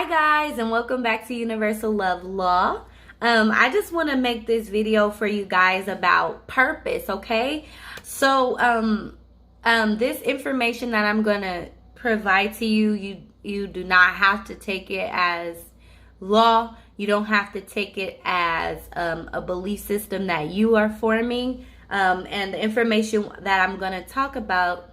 Hi guys, and welcome back to Universal Love Law. I just want to make this video for you guys about purpose, okay? This information that I'm gonna provide to you do not have to take it as law. You don't have to take it as a belief system that you are forming. And the information that I'm gonna talk about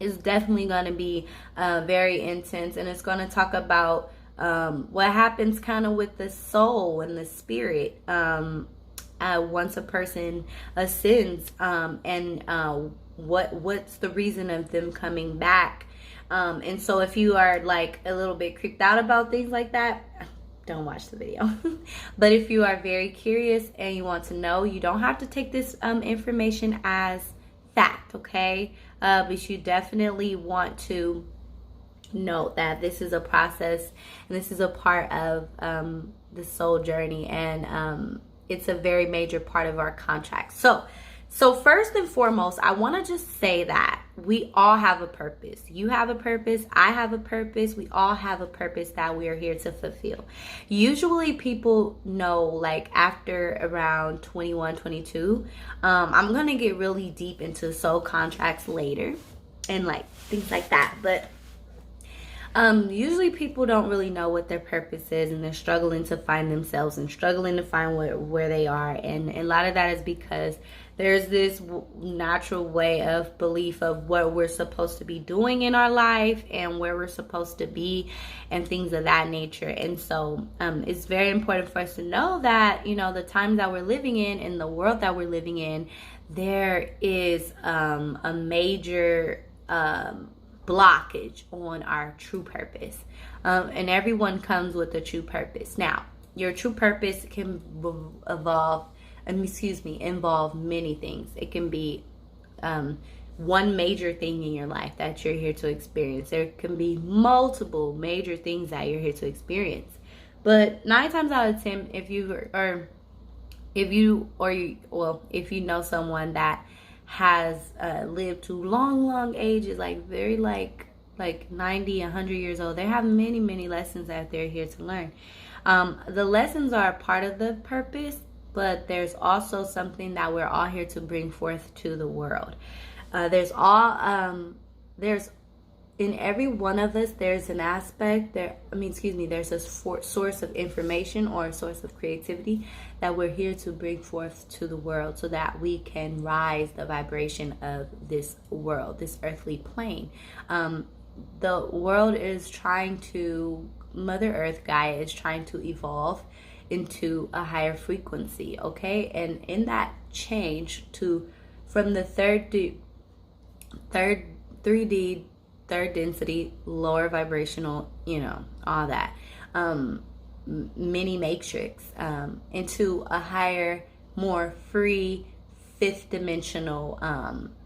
is definitely going to be very intense, and it's going to talk about what happens kind of with the soul and the spirit once a person ascends, and what's the reason of them coming back. And so if you are like a little bit creeped out about things like that, don't watch the video. But if you are very curious and you want to know, you don't have to take this information as fact, okay? But you definitely want to note that this is a process and this is a part of the soul journey, and it's a very major part of our contract. So first and foremost, I want to just say that we all have a purpose. You have a purpose. I have a purpose. We all have a purpose that we are here to fulfill. Usually people know like after around 21, 22. I'm going to get really deep into soul contracts later and like things like that. But usually people don't really know what their purpose is, and they're struggling to find themselves and struggling to find where they are. And a lot of that is because there's this natural way of belief of what we're supposed to be doing in our life and where we're supposed to be and things of that nature. And so it's very important for us to know that, you know, the times that we're living in and the world that we're living in, there is a major blockage on our true purpose. And everyone comes with a true purpose. Now, your true purpose can involve many things. It can be one major thing in your life that you're here to experience. There can be multiple major things that you're here to experience. But 9 times out of 10, if you know someone that has lived to long ages, like very like 90, 100 years old, they have many lessons that they're here to learn. The lessons are a part of the purpose, but there's also something that we're all here to bring forth to the world. There's in every one of us, there's an aspect there's a source of information or a source of creativity that we're here to bring forth to the world so that we can rise the vibration of this world, this earthly plane. The world is trying to, Mother Earth, Gaia, is trying to evolve into a higher frequency, okay? And in that change from the 3D, third density, lower vibrational, all that, mini matrix, into a higher, more free, fifth dimensional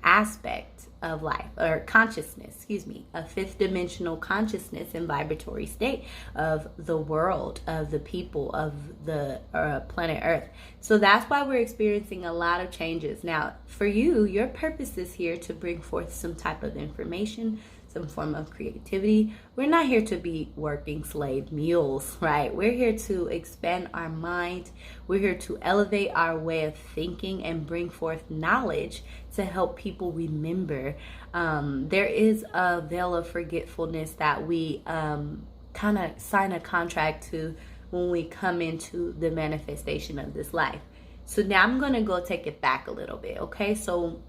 aspect of life, or consciousness, a fifth dimensional consciousness and vibratory state of the world, of the people, of the planet Earth. So that's why we're experiencing a lot of changes. Now, for you, your purpose is here to bring forth some type of information, some form of creativity. We're not here to be working slave mules, right? We're here to expand our mind. We're here to elevate our way of thinking and bring forth knowledge to help people remember. There is a veil of forgetfulness that we kind of sign a contract to when we come into the manifestation of this life. So now I'm going to go take it back a little bit, okay? So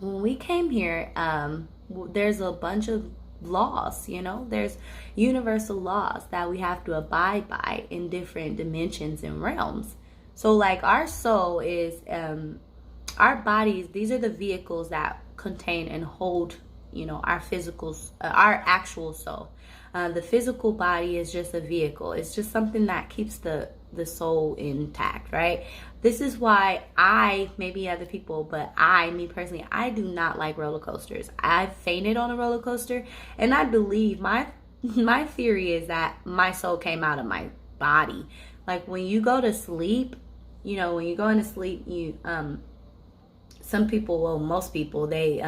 when we came here, there's a bunch of laws, there's universal laws that we have to abide by in different dimensions and realms. So like our soul is, our bodies, these are the vehicles that contain and hold, our physicals, our actual soul. The physical body is just a vehicle. It's just something that keeps the soul intact, right? This is why maybe other people, but me personally, I do not like roller coasters. I've fainted on a roller coaster, and I believe my theory is that my soul came out of my body. Like when you go to sleep, when you go into sleep, most people, they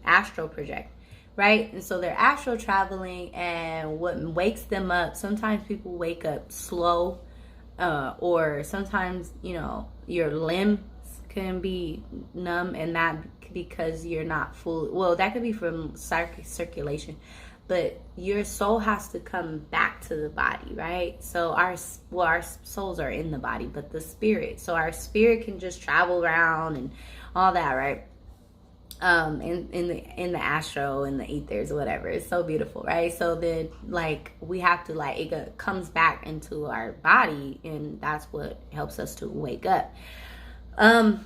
astral project, right? And so they're astral traveling, and what wakes them up, sometimes people wake up slow, or sometimes, you know, your limbs can be numb, and that because you're not full, well, that could be from circulation, but your soul has to come back to the body, right? So our souls are in the body, but the spirit, so our spirit can just travel around and all that, right? In the astro, in the ethers, whatever. It's so beautiful, right? So then, like, we have to, like, it comes back into our body, and that's what helps us to wake up.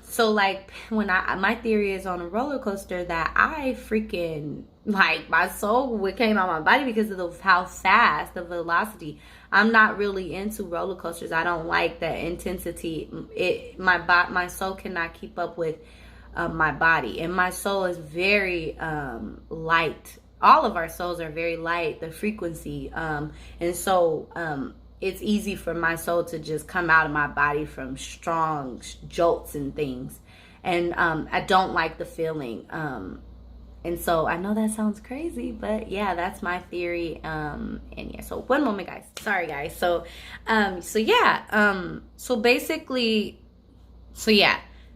So like, when my theory is on a roller coaster, that I freaking, like, my soul came out of my body because of how fast, the velocity. I'm not really into roller coasters. I don't like that intensity. My soul cannot keep up with my body, and my soul is very light. All of our souls are very light, the frequency, and so it's easy for my soul to just come out of my body from strong jolts and things, and I don't like the feeling, and so I know that sounds crazy, but yeah, that's my theory. And yeah, so one moment, guys, sorry guys. So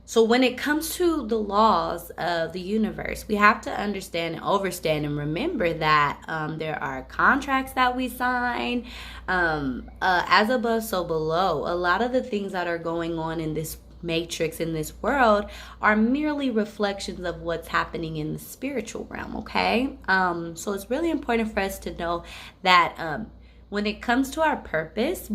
so when it comes to the laws of the universe, we have to understand and understand and remember that there are contracts that we sign, as above, so below. A lot of the things that are going on in this matrix, in this world, are merely reflections of what's happening in the spiritual realm, okay? So it's really important for us to know that when it comes to our purpose,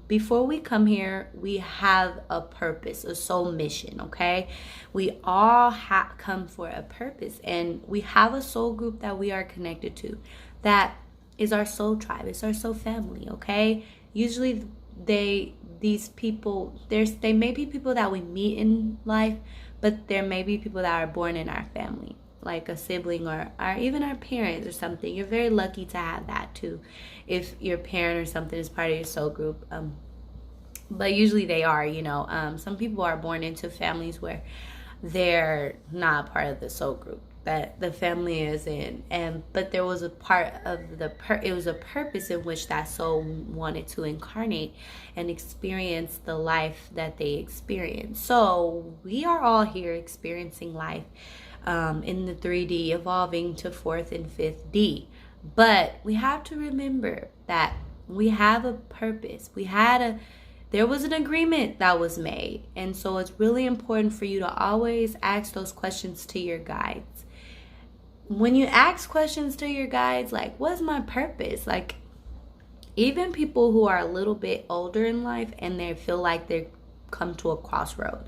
before we come here, we have a purpose, a soul mission, okay? We all come for a purpose, and we have a soul group that we are connected to. That is our soul tribe. It's our soul family, okay? Usually these people, they may be people that we meet in life, but there may be people that are born in our family, like a sibling or even our parents or something. You're very lucky to have that too, if your parent or something is part of your soul group. But usually they are, you know. Some people are born into families where they're not part of the soul group that the family is in, but there was a part of it was a purpose in which that soul wanted to incarnate and experience the life that they experienced. So we are all here experiencing life in the 3D, evolving to 4th and 5th D. But we have to remember that we have a purpose. There was an agreement that was made. And so it's really important for you to always ask those questions to your guides. When you ask questions to your guides, like, what's my purpose? Like, even people who are a little bit older in life and they feel like they've come to a crossroad.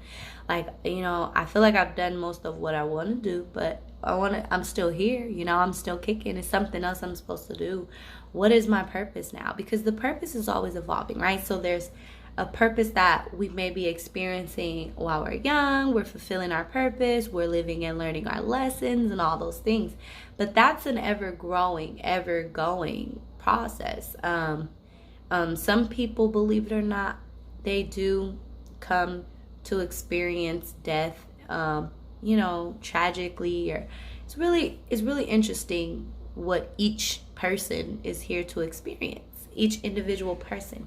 Like, you know, I feel like I've done most of what I want to do, but I'm still here, you know, I'm still kicking. It's something else I'm supposed to do. What is my purpose now? Because the purpose is always evolving, right? So there's a purpose that we may be experiencing while we're young. We're fulfilling our purpose. We're living and learning our lessons and all those things. But that's an ever-growing, ever-going process. Some people, believe it or not, they do come to experience death, you know, tragically. Or it's really interesting what each person is here to experience, each individual person.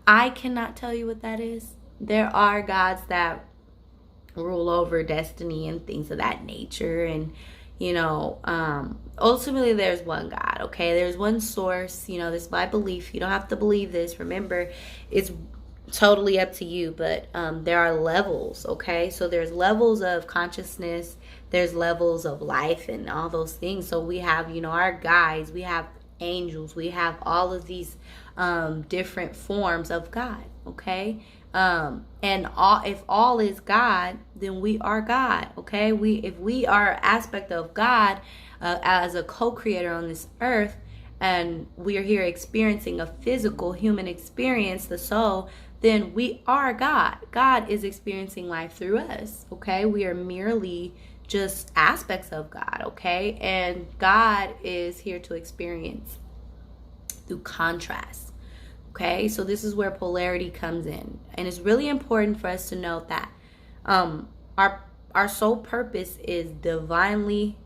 I cannot tell you what that is. There are gods that rule over destiny and things of that nature, and you know, ultimately there's one God, okay? There's one source. You know, this is my belief. You don't have to believe this. Remember, it's totally up to you, but there are levels, okay? So there's levels of consciousness, there's levels of life and all those things. So we have, you know, our guides, we have angels, we have all of these different forms of God, okay? And if all is God, then we are God, okay? If we are an aspect of God as a co-creator on this earth, and we are here experiencing a physical human experience, the soul, then we are God. God is experiencing life through us, okay? We are merely just aspects of God, okay? And God is here to experience through contrast, okay? So this is where polarity comes in. And it's really important for us to note that our sole purpose is divinely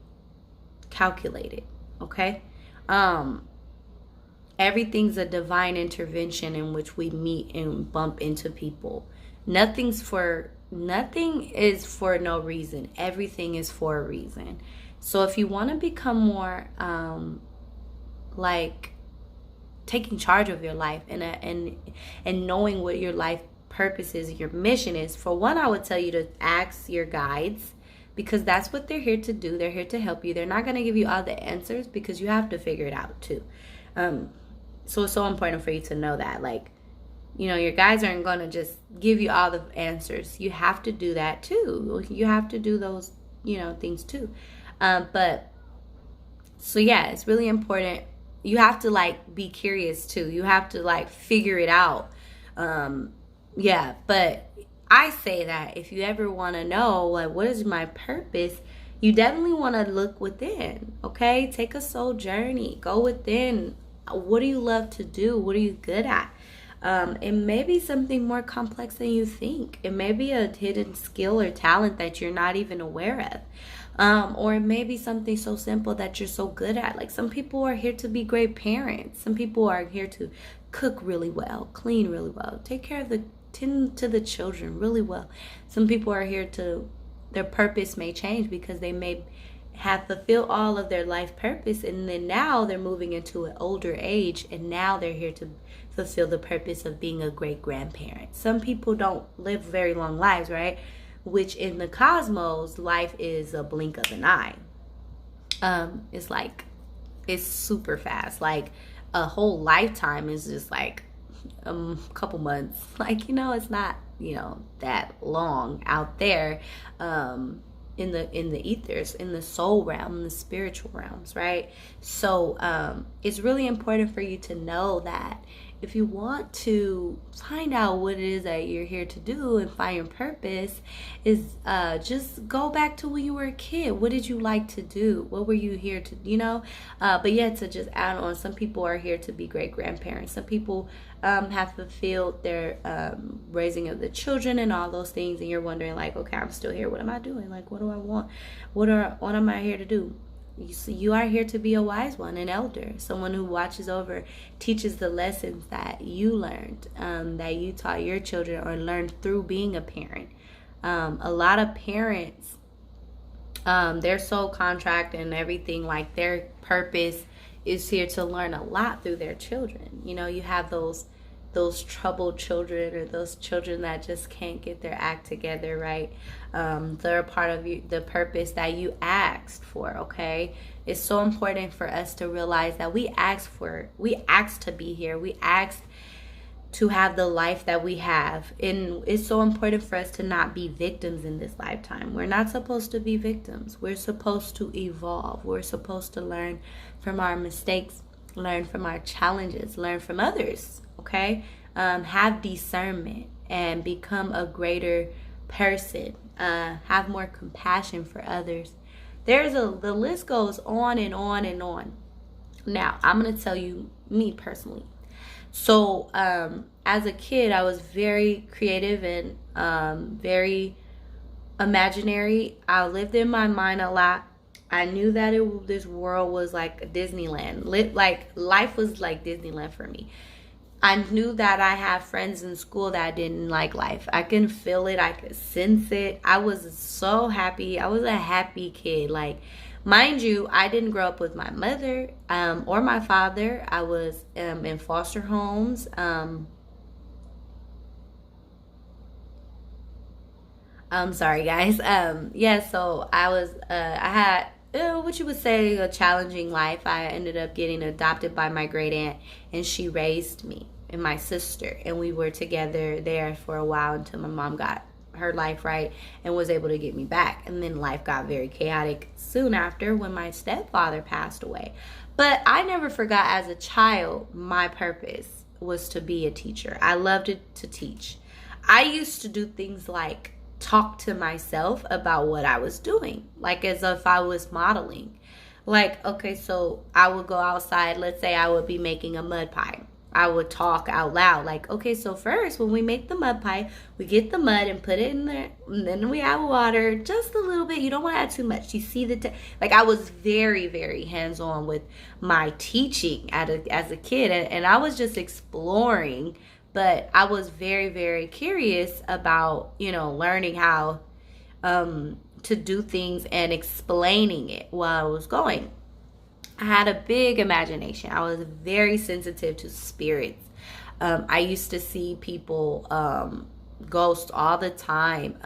calculated, Okay? Everything's a divine intervention in which we meet and bump into people. Nothing is for no reason. Everything is for a reason. So if you want to become more like taking charge of your life and knowing what your life purpose is, your mission is, for one, I would tell you to ask your guides, because that's what they're here to do. They're here to help you. They're not going to give you all the answers, because you have to figure it out too. So it's so important for you to know that, like, you know, your guides aren't going to just give you all the answers. You have to do that too. You have to do those, you know, things too. But so yeah, it's really important. You have to like be curious too. You have to like figure it out. Yeah, but I say that if you ever want to know, like, what is my purpose, you definitely want to look within. Okay, take a soul journey. Go within. What do you love to do? What are you good at? It may be something more complex than you think. It may be a hidden skill or talent that you're not even aware of. Or it may be something so simple that you're so good at. Like, some people are here to be great parents. Some people are here to cook really well, clean really well, tend to the children really well. Some people are here to, their purpose may change because they may have fulfilled all of their life purpose, and then now they're moving into an older age, and now they're here to fulfill the purpose of being a great grandparent. Some people don't live very long lives, right? Which in the cosmos, life is a blink of an eye. It's like, it's super fast. Like, a whole lifetime is just like a couple months. Like, you know, it's not, you know, that long out there. In the ethers, in the soul realm, in the spiritual realms, right? So it's really important for you to know that if you want to find out what it is that you're here to do and find your purpose, is just go back to when you were a kid. What did you like to do? What were you here to, you know? But yeah, to just add on, some people are here to be great grandparents. Some people have fulfilled their raising of the children and all those things, and you're wondering like, okay, I'm still here. What am I doing? Like, what do I want? What am I here to do? You are here to be a wise one, an elder, someone who watches over, teaches the lessons that you learned, that you taught your children or learned through being a parent. A lot of parents, their soul contract and everything, like their purpose is here to learn a lot through their children. You know, you have those troubled children, or those children that just can't get their act together, right? They're a part of you, the purpose that you asked for, okay? It's so important for us to realize that we asked to be here. We asked to have the life that we have. And it's so important for us to not be victims in this lifetime. We're not supposed to be victims. We're supposed to evolve. We're supposed to learn from our mistakes, learn from our challenges, learn from others, okay? Have discernment and become a greater person. Have more compassion for others. The list goes on and on and on. Now, I'm going to tell you me personally. So, as a kid, I was very creative and very imaginary. I lived in my mind a lot. I knew that this world was like Disneyland. Like, life was like Disneyland for me. I knew that I had friends in school that didn't like life. I can feel it. I could sense it. I was so happy. I was a happy kid. Like, mind you, I didn't grow up with my mother or my father. I was in foster homes. I'm sorry, guys. Yeah, so I had what you would say a challenging life. I ended up getting adopted by my great aunt, and she raised me and my sister, and we were together there for a while until my mom got her life right and was able to get me back. And then life got very chaotic soon after when my stepfather passed away. But I never forgot, as a child, my purpose was to be a teacher. I loved it to teach. I used to do things like talk to myself about what I was doing, like as if I was modeling. Like, okay, so I would go outside. Let's say I would be making a mud pie. I would talk out loud like, okay, so first when we make the mud pie, we get the mud and put it in there, and then we add water, just a little bit. You don't want to add too much. You see like I was very, very hands-on with my teaching as a kid, and I was just exploring, but I was very, very curious about, learning how to do things and explaining it while I was going. I had a big imagination. I was very sensitive to spirits. I used to see people ghosts all the time.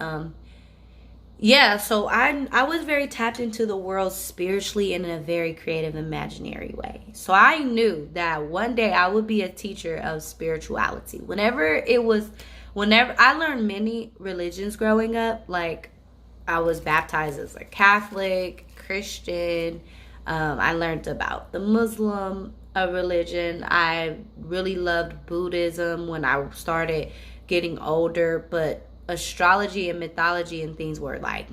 So I was very tapped into the world spiritually in a very creative, imaginary way. So I knew that one day I would be a teacher of spirituality. Whenever I learned many religions growing up, like I was baptized as a Catholic, Christian. I learned about the Muslim religion. I really loved Buddhism when I started getting older, but astrology and mythology and things were like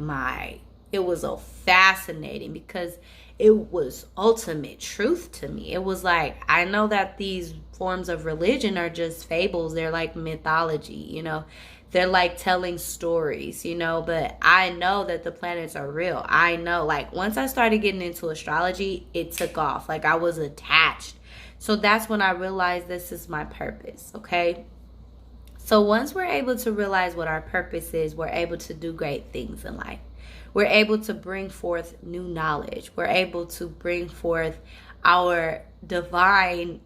it was so fascinating because it was ultimate truth to me. It was like, I know that these forms of religion are just fables. They're like mythology, They're like telling stories, but I know that the planets are real. I know, like, once I started getting into astrology, it took off. Like, I was attached. So that's when I realized this is my purpose, okay? So once we're able to realize what our purpose is, we're able to do great things in life. We're able to bring forth new knowledge. We're able to bring forth our divine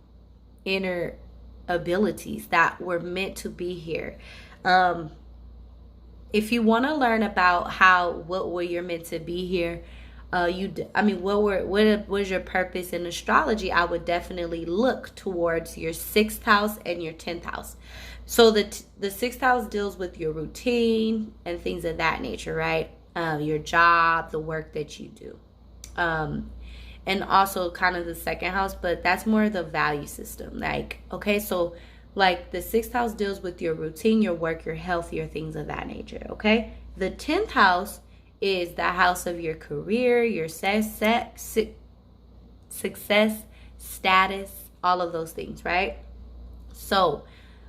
inner abilities that were meant to be here. If you want to learn about what you're meant to be here, what was your purpose in astrology, I would definitely look towards your 6th house and your 10th house. So the 6th house deals with your routine and things of that nature, right? Your job, the work that you do. And also kind of the 2nd house, but that's more the value system. Like, okay, so like the 6th house deals with your routine, your work, your health, your things of that nature, okay? The 10th house is the house of your career, your success, status, all of those things, right? So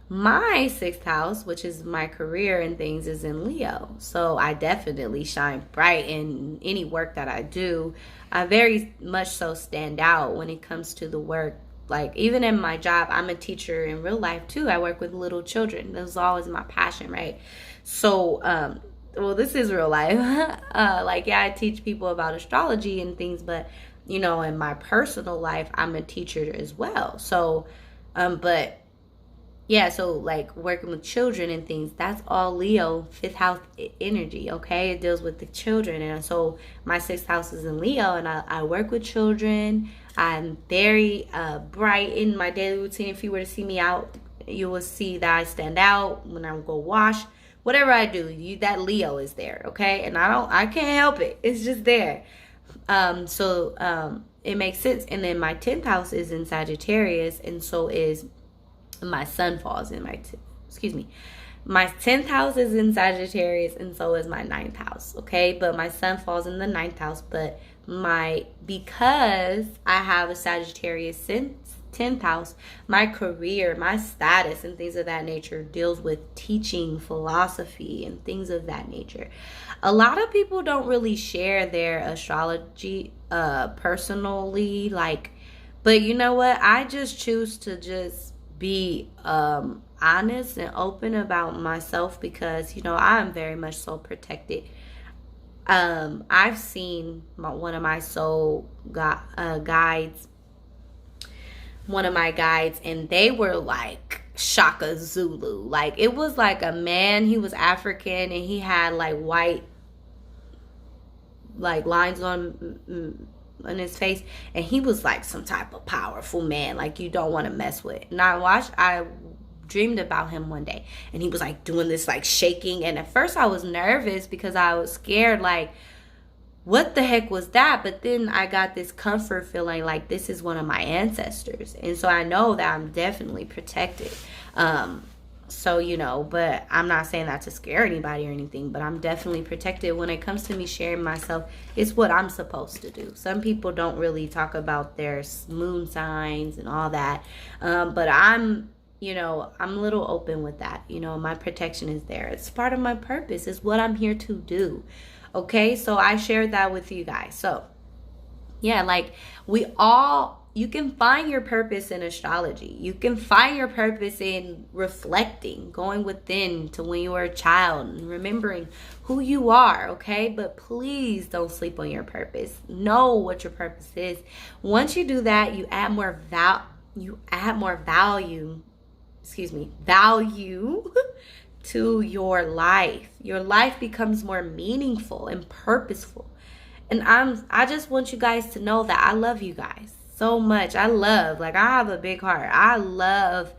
my 6th house, which is my career and things, is in Leo. So I definitely shine bright in any work that I do. I very much so stand out when it comes to the work. Like, even in my job, I'm a teacher in real life too. I work with little children. That's always my passion, right? So, this is real life. I teach people about astrology and things, but, in my personal life, I'm a teacher as well. So, so like working with children and things, that's all Leo 5th house energy, okay? It deals with the children. And so my 6th house is in Leo, and I work with children. I'm very bright in my daily routine. If you were to see me out, you will see that I stand out when I go wash. Whatever I do, that Leo is there, okay? And I can't help it. It's just there. It makes sense. And then my 10th house is in Sagittarius, and so is my sun falls in my 10th house is in Sagittarius, and so is my 9th house, okay? But my sun falls in the 9th house, but because I have a Sagittarius 10th house, my career, my status, and things of that nature deals with teaching, philosophy, and things of that nature. A lot of people don't really share their astrology personally, but you know what? I just choose to just be honest and open about myself because, I'm very much so protected. I've seen one of my soul guides, and they were like Shaka Zulu. Like, it was like a man, he was African, and he had like white like lines on his face, and he was like some type of powerful man, like you don't want to mess with. And I dreamed about him one day, and he was like doing this like shaking, and at first I was nervous because I was scared, like what the heck was that? But then I got this comfort feeling like this is one of my ancestors, and so I know that I'm definitely protected. So, but I'm not saying that to scare anybody or anything, but I'm definitely protected when it comes to me sharing myself. It's what I'm supposed to do. Some people don't really talk about their moon signs and all that. But I'm a little open with that. My protection is there. It's part of my purpose. It's what I'm here to do. Okay, so I shared that with you guys. So, yeah, like you can find your purpose in astrology. You can find your purpose in reflecting, going within to when you were a child and remembering who you are, okay? But please don't sleep on your purpose. Know what your purpose is. Once you do that, you add more value to your life. Your life becomes more meaningful and purposeful. And I just want you guys to know that I love you guys so much. I have a big heart. I love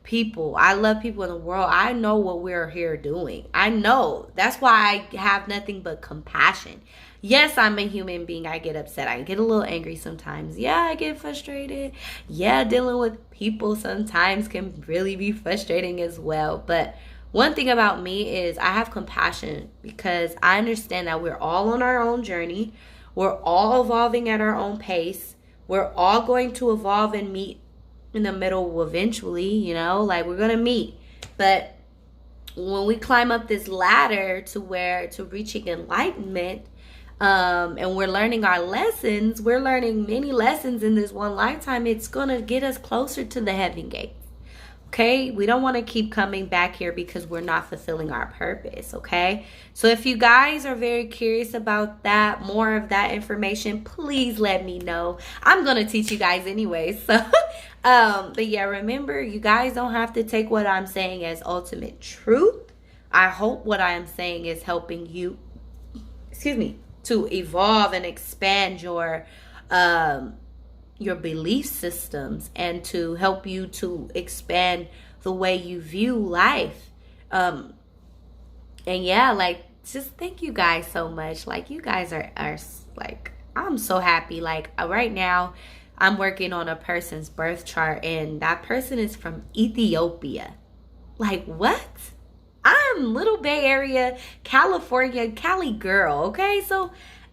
people. I love people in the world. I know what we're here doing. I know. That's why I have nothing but compassion. Yes, I'm a human being. I get upset. I get a little angry sometimes. Yeah, I get frustrated. Yeah, dealing with people sometimes can really be frustrating as well. But one thing about me is I have compassion because I understand that we're all on our own journey. We're all evolving at our own pace. We're all going to evolve and meet in the middle eventually, we're going to meet. But when we climb up this ladder to reaching enlightenment, and we're learning our lessons, we're learning many lessons in this one lifetime, it's going to get us closer to the heaven gates. Okay, we don't want to keep coming back here because we're not fulfilling our purpose. Okay, so if you guys are very curious about that, more of that information, please let me know. I'm gonna teach you guys anyway. So, but yeah, remember, you guys don't have to take what I'm saying as ultimate truth. I hope what I am saying is helping you, to evolve and expand your belief systems and to help you to expand the way you view life. And yeah, just thank you guys so much. You guys are I'm so happy. Right now I'm working on a person's birth chart and that person is from Ethiopia. What? I'm Little Bay Area, California, Cali girl, okay? So,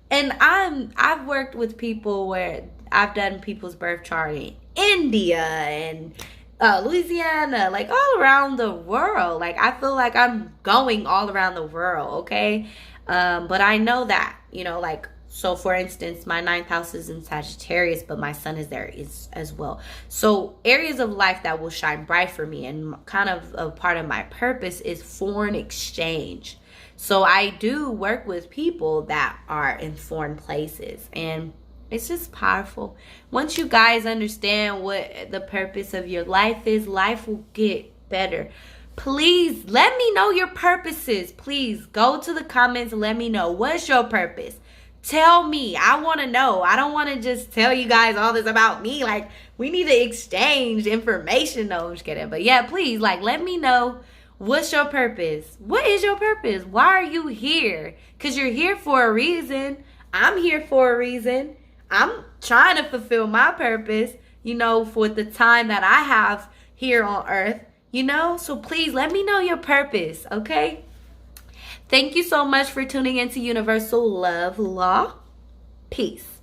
and I've worked with people where I've done people's birth chart in India and Louisiana, all around the world. I feel like I'm going all around the world, okay? But I know that, so for instance, my 9th house is in Sagittarius, but my sun is there as well. So areas of life that will shine bright for me and kind of a part of my purpose is foreign exchange. So I do work with people that are in foreign places, and it's just powerful. Once you guys understand what the purpose of your life is, life will get better. Please let me know your purposes. Please go to the comments and let me know, what's your purpose? Tell me. I want to know. I don't want to just tell you guys all this about me. We need to exchange information. No, I'm just kidding. But yeah, please, let me know, what's your purpose? What is your purpose? Why are you here? Because you're here for a reason. I'm here for a reason. I'm trying to fulfill my purpose, for the time that I have here on earth, So please let me know your purpose, okay? Thank you so much for tuning into Universal Love Law. Peace.